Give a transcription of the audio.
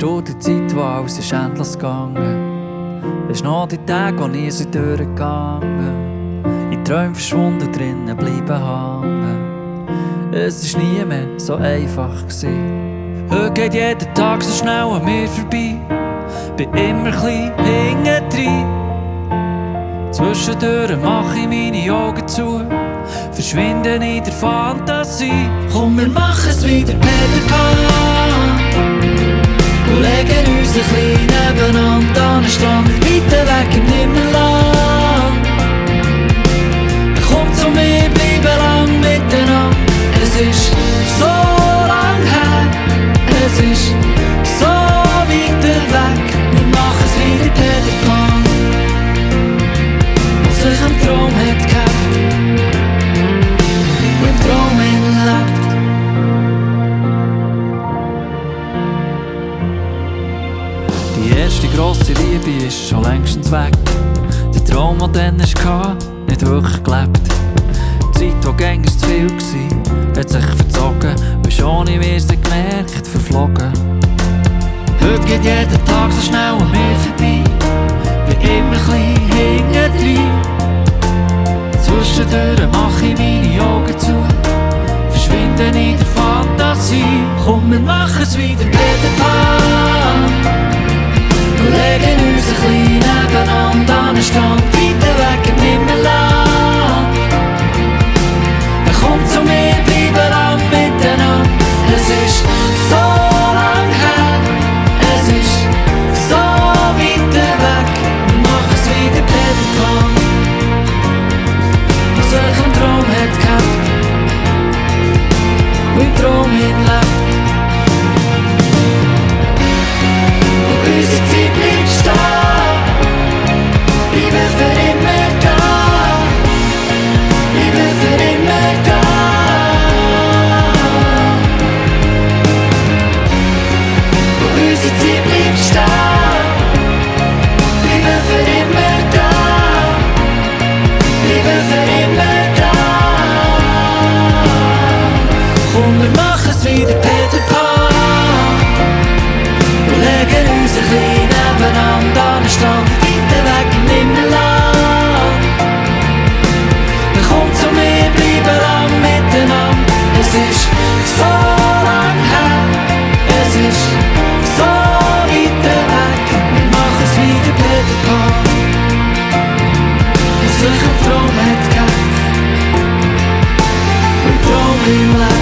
Kennst du die Zeit, wo alles ist endlos gegangen? Weisst noch die Tage, wo nie sind durchgegangen? In Träumen verschwunden, drinnen bleiben hängen. Es war nie mehr so einfach gewesen. Heute geht jeder Tag so schnell an mir vorbei. Bin immer klein hinten drin. Zwischendurch mach ich meine Augen zu, verschwinde in der Fantasie. Komm, wir machen's wieder, Peter Pan, und legen uns ein bisschen nebeneinander an den Strand, weiter weg im Nimmerland. Komm zu mir, bleiben lang miteinander. Es ist so lang her, es ist so weiter weg. Wir machen's wieder, Peter Pan, was sich im Traum hat gehabt und im Traum lebt. Die erste grosse Liebe ist schon längstens weg. Der Traum, der dann hatte, nicht wirklich gelebt. Die Zeit, die gäng zu viel war, hat sich verzogen, und schon ich mir's gemerkt, verflogen. Heute geht jeder Tag so schnell an mir vorbei. Bin immer klein hinten drin. Zwischendurch mach ich meine Augen zu, verschwinde in der Fantasie. Komm, wir machen's wieder, Peter Pan, und legen uns ein bisschen nebeneinander an den Strand, weiter weg im Nimmerland. Komm zu mir, bleiben lang miteinander. Es ist so lang her, es ist so weiter weg. Wir machen's wieder, Peter Pan, was sich im Traum hat gehabt und im Traum lebt. Und unsere Zeit bleibt stehen, bleiben für immer da, bleiben für immer da. Und unsere Zeit bleibt stehen, bleiben für immer da, bleiben für immer da. Komm, wir machen's wieder, Peter Pan, und legen uns ein bisschen nebeneinander an den Strand, weiter weg im Nimmerland. Komm zu mir, bleiben lang miteinander. Es ist so lang her, es ist so weiter weg. Wir machen's wieder, Peter Pan, was sich im Traum hat gehabt und im Traum lebt.